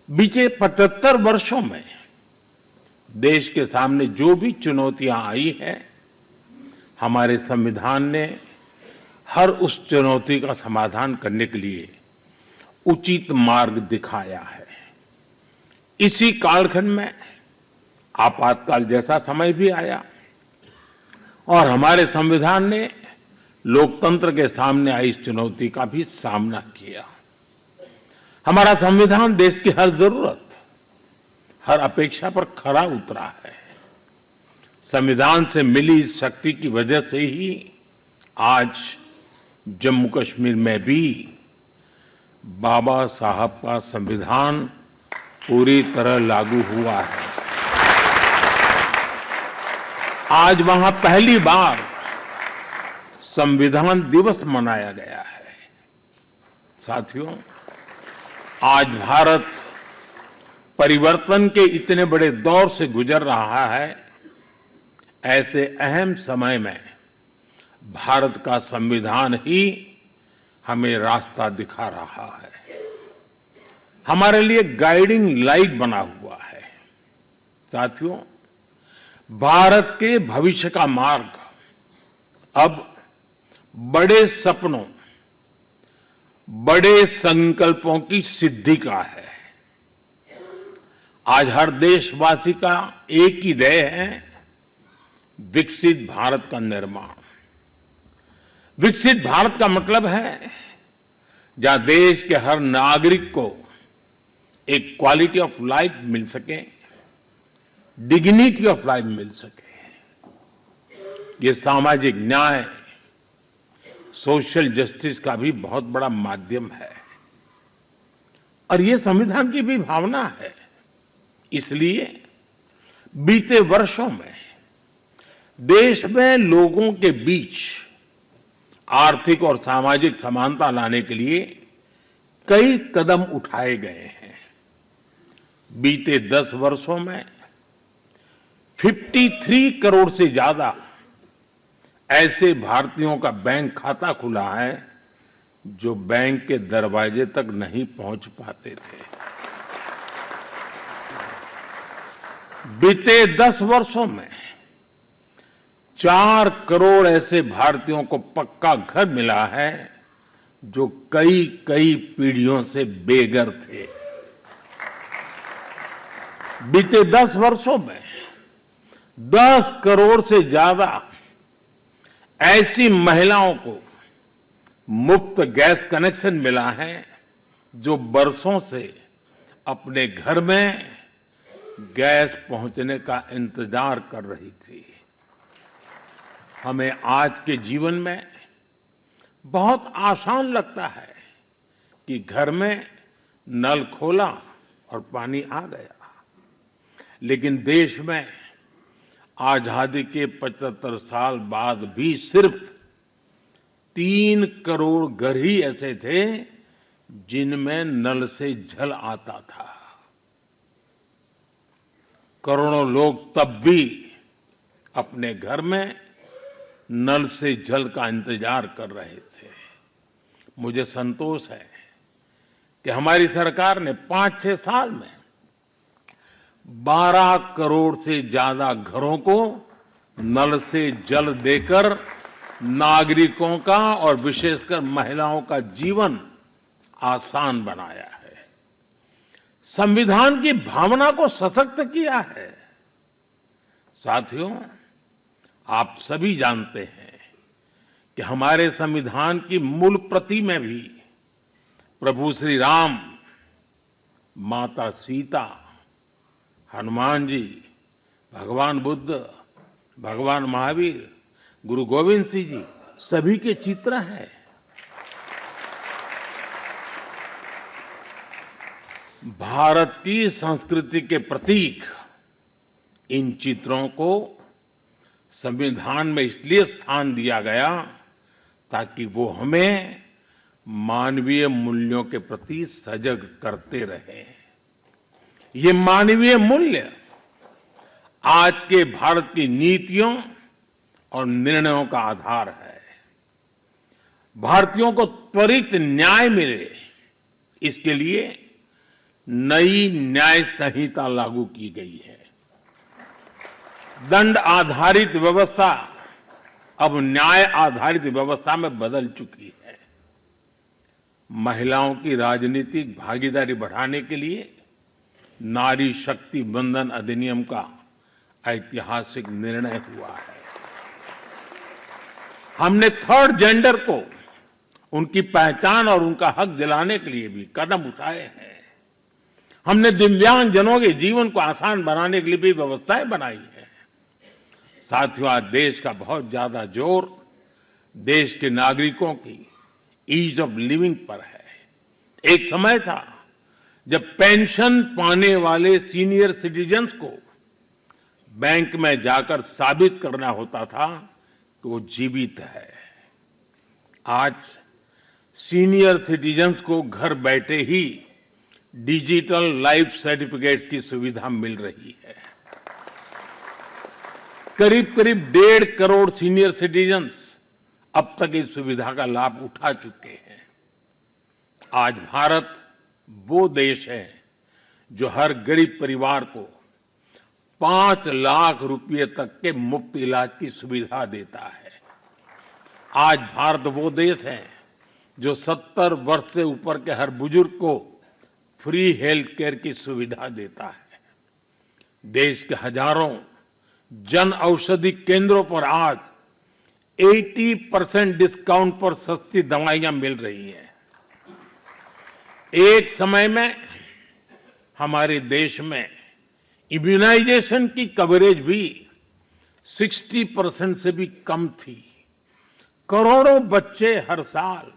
बीते 75 वर्षों में देश के सामने जो भी चुनौतियां आई हैं, हमारे संविधान ने हर उस चुनौती का समाधान करने के लिए उचित मार्ग दिखाया है। इसी कालखंड में आपातकाल जैसा समय भी आया और हमारे संविधान ने लोकतंत्र के सामने आई इस चुनौती का भी सामना किया। हमारा संविधान देश की हर जरूरत, हर अपेक्षा पर खरा उतरा है। संविधान से मिली इस शक्ति की वजह से ही आज जम्मू कश्मीर में भी बाबा साहब का संविधान पूरी तरह लागू हुआ है। आज वहां पहली बार संविधान दिवस मनाया गया है। साथियों, आज भारत परिवर्तन के इतने बड़े दौर से गुजर रहा है। ऐसे अहम समय में भारत का संविधान ही हमें रास्ता दिखा रहा है, हमारे लिए गाइडिंग लाइट बना हुआ है। साथियों, भारत के भविष्य का मार्ग अब बड़े सपनों, बड़े संकल्पों की सिद्धि का है। आज हर देशवासी का एक ही ध्येय है, विकसित भारत का निर्माण। विकसित भारत का मतलब है जहां देश के हर नागरिक को एक क्वालिटी ऑफ लाइफ मिल सके, डिग्निटी ऑफ लाइफ मिल सके। ये सामाजिक न्याय, सोशल जस्टिस का भी बहुत बड़ा माध्यम है और ये संविधान की भी भावना है। इसलिए बीते वर्षों में देश में लोगों के बीच आर्थिक और सामाजिक समानता लाने के लिए कई कदम उठाए गए हैं। बीते 10 वर्षों में 53 करोड़ से ज्यादा ऐसे भारतीयों का बैंक खाता खुला है जो बैंक के दरवाजे तक नहीं पहुंच पाते थे। बीते 10 वर्षों में 4 करोड़ ऐसे भारतीयों को पक्का घर मिला है जो कई कई पीढ़ियों से बेघर थे। बीते 10 वर्षों में 10 करोड़ से ज्यादा ऐसी महिलाओं को मुफ्त गैस कनेक्शन मिला है जो बरसों से अपने घर में गैस पहुंचने का इंतजार कर रही थी। हमें आज के जीवन में बहुत आसान लगता है कि घर में नल खोला और पानी आ गया, लेकिन देश में आजादी के 75 साल बाद भी सिर्फ 3 करोड़ घर ही ऐसे थे जिनमें नल से जल आता था। करोड़ों लोग तब भी अपने घर में नल से जल का इंतजार कर रहे थे। मुझे संतोष है कि हमारी सरकार ने 5-6 साल में 12 करोड़ से ज्यादा घरों को नल से जल देकर नागरिकों का और विशेषकर महिलाओं का जीवन आसान बनाया है। संविधान की भावना को सशक्त किया है। साथियों, आप सभी जानते हैं कि हमारे संविधान की मूल प्रति में भी प्रभु श्री राम, माता सीता, हनुमान जी, भगवान बुद्ध, भगवान महावीर, गुरु गोविंद सिंह जी सभी के चित्र हैं। भारत की संस्कृति के प्रतीक इन चित्रों को संविधान में इसलिए स्थान दिया गया ताकि वो हमें मानवीय मूल्यों के प्रति सजग करते रहे। ये मानवीय मूल्य आज के भारत की नीतियों और निर्णयों का आधार है। भारतीयों को त्वरित न्याय मिले, इसके लिए नई न्याय संहिता लागू की गई है। दंड आधारित व्यवस्था अब न्याय आधारित व्यवस्था में बदल चुकी है। महिलाओं की राजनीतिक भागीदारी बढ़ाने के लिए नारी शक्ति बंधन अधिनियम का ऐतिहासिक निर्णय हुआ है। हमने थर्ड जेंडर को उनकी पहचान और उनका हक दिलाने के लिए भी कदम उठाए हैं। हमने दिव्यांगजनों के जीवन को आसान बनाने के लिए भी व्यवस्थाएं बनाई है। साथियों, आज देश का बहुत ज्यादा जोर देश के नागरिकों की ईज ऑफ लिविंग पर है। एक समय था जब पेंशन पाने वाले सीनियर सिटीजन्स को बैंक में जाकर साबित करना होता था कि वो जीवित है। आज सीनियर सिटीजन्स को घर बैठे ही डिजिटल लाइफ सर्टिफिकेट्स की सुविधा मिल रही है। करीब करीब 1.5 करोड़ सीनियर सिटीजन्स अब तक इस सुविधा का लाभ उठा चुके हैं। आज भारत वो देश है जो हर गरीब परिवार को 5 लाख रुपए तक के मुफ्त इलाज की सुविधा देता है। आज भारत वो देश है जो 70 वर्ष से ऊपर के हर बुजुर्ग को फ्री हेल्थ केयर की सुविधा देता है। देश के हजारों जन औषधि केंद्रों पर आज 80% डिस्काउंट पर सस्ती दवाइयां मिल रही हैं। एक समय में हमारे देश में इम्यूनाइजेशन की कवरेज भी 60% से भी कम थी। करोड़ों बच्चे हर साल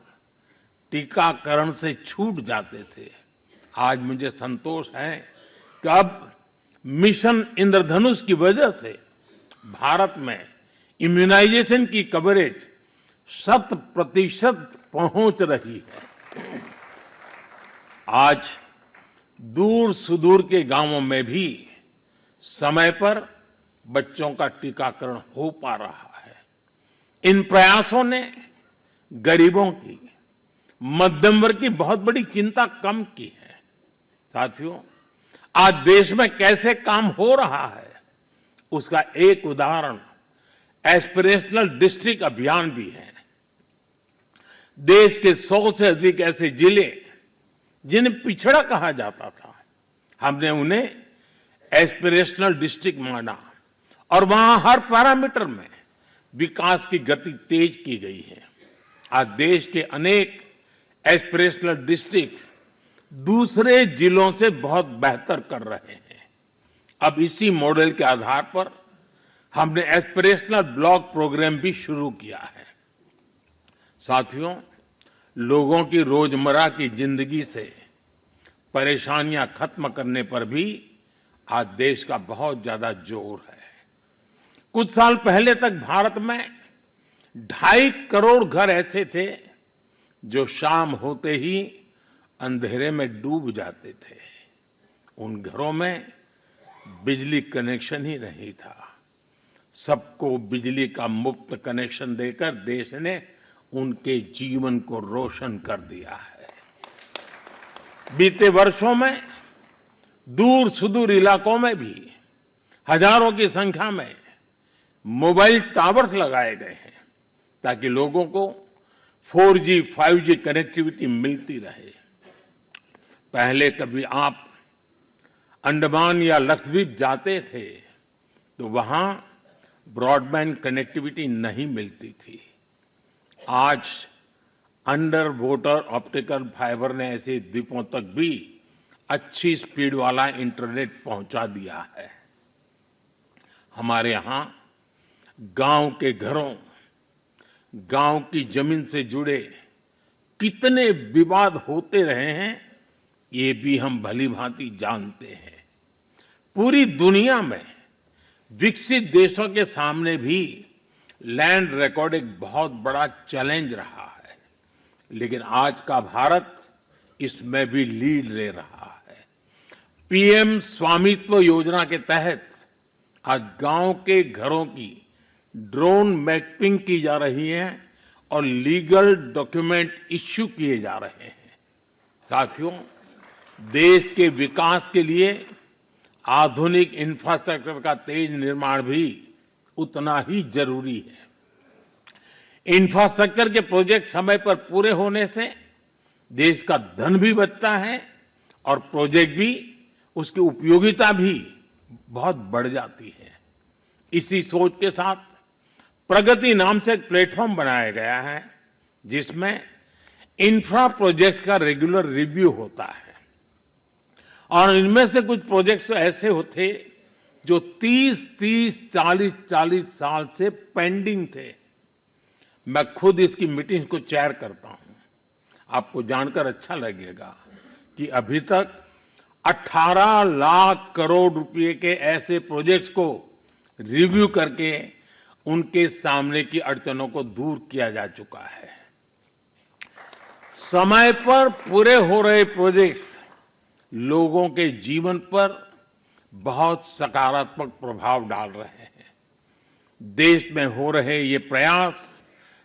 टीकाकरण से छूट जाते थे। आज मुझे संतोष है कि अब मिशन इंद्रधनुष की वजह से भारत में इम्यूनाइजेशन की कवरेज 100% पहुंच रही है। आज दूर सुदूर के गांवों में भी समय पर बच्चों का टीकाकरण हो पा रहा है। इन प्रयासों ने गरीबों की, मध्यम वर्ग की बहुत बड़ी चिंता कम की है। साथियों, आज देश में कैसे काम हो रहा है उसका एक उदाहरण एस्पिरेशनल डिस्ट्रिक्ट अभियान भी है। देश के 100 से अधिक ऐसे जिले जिन्हें पिछड़ा कहा जाता था, हमने उन्हें एस्पिरेशनल डिस्ट्रिक्ट माना और वहां हर पैरामीटर में विकास की गति तेज की गई है। आज देश के अनेक एस्पिरेशनल डिस्ट्रिक्ट दूसरे जिलों से बहुत बेहतर कर रहे हैं। अब इसी मॉडल के आधार पर हमने एस्पिरेशनल ब्लॉक प्रोग्राम भी शुरू किया है। साथियों, लोगों की रोजमर्रा की जिंदगी से परेशानियां खत्म करने पर भी आज देश का बहुत ज्यादा जोर है। कुछ साल पहले तक भारत में 2.5 करोड़ घर ऐसे थे जो शाम होते ही अंधेरे में डूब जाते थे। उन घरों में बिजली कनेक्शन ही नहीं था। सबको बिजली का मुफ्त कनेक्शन देकर देश ने उनके जीवन को रोशन कर दिया है। बीते वर्षों में दूर सुदूर इलाकों में भी हजारों की संख्या में मोबाइल टावर्स लगाए गए हैं ताकि लोगों को 4G, 5G कनेक्टिविटी मिलती रहे। पहले कभी आप अंडमान या लक्षद्वीप जाते थे तो वहां ब्रॉडबैंड कनेक्टिविटी नहीं मिलती थी। आज अंडर वाटर ऑप्टिकल फाइबर ने ऐसे द्वीपों तक भी अच्छी स्पीड वाला इंटरनेट पहुंचा दिया है। हमारे यहां गांव के घरों, गांव की जमीन से जुड़े कितने विवाद होते रहे हैं, ये भी हम भली-भांति जानते हैं। पूरी दुनिया में विकसित देशों के सामने भी लैंड रिकॉर्ड एक बहुत बड़ा चैलेंज रहा है, लेकिन आज का भारत इसमें भी लीड ले रहा है। पीएम स्वामित्व योजना के तहत आज गांव के घरों की ड्रोन मैपिंग की जा रही है और लीगल डॉक्यूमेंट इश्यू किए जा रहे हैं। साथियों, देश के विकास के लिए आधुनिक इंफ्रास्ट्रक्चर का तेज निर्माण भी उतना ही जरूरी है। इंफ्रास्ट्रक्चर के प्रोजेक्ट समय पर पूरे होने से देश का धन भी बचता है और प्रोजेक्ट भी, उसकी उपयोगिता भी बहुत बढ़ जाती है। इसी सोच के साथ प्रगति नाम से एक प्लेटफॉर्म बनाया गया है, जिसमें इंफ्रा प्रोजेक्ट्स का रेगुलर रिव्यू होता है। और इनमें से कुछ प्रोजेक्ट्स तो ऐसे होते जो 30-30, 40-40 साल से पेंडिंग थे। मैं खुद इसकी मीटिंग को चेयर करता हूं। आपको जानकर अच्छा लगेगा कि अभी तक 18 लाख करोड़ रुपए के ऐसे प्रोजेक्ट्स को रिव्यू करके उनके सामने की अड़चनों को दूर किया जा चुका है। समय पर पूरे हो रहे प्रोजेक्ट्स लोगों के जीवन पर बहुत सकारात्मक प्रभाव डाल रहे हैं। देश में हो रहे ये प्रयास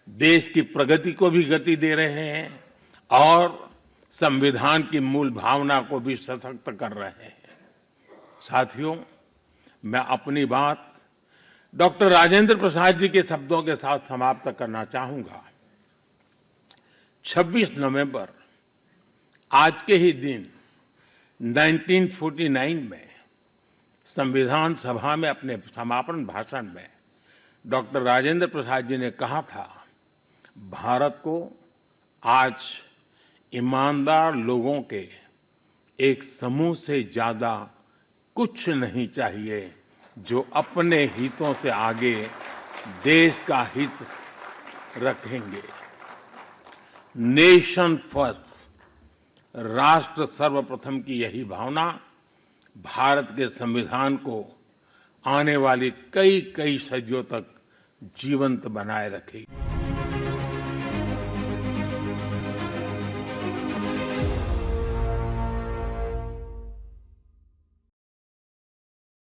देश की प्रगति को भी गति दे रहे हैं और संविधान की मूल भावना को भी सशक्त कर रहे हैं। साथियों, मैं अपनी बात डॉक्टर राजेंद्र प्रसाद जी के शब्दों के साथ समाप्त करना चाहूंगा। 26 नवंबर आज के ही दिन 1949 में संविधान सभा में अपने समापन भाषण में डॉक्टर राजेंद्र प्रसाद जी ने कहा था, भारत को आज ईमानदार लोगों के एक समूह से ज्यादा कुछ नहीं चाहिए, जो अपने हितों से आगे देश का हित रखेंगे। नेशन फर्स्ट, राष्ट्र सर्वप्रथम की यही भावना भारत के संविधान को आने वाली कई सदियों तक जीवंत बनाए रखेगी।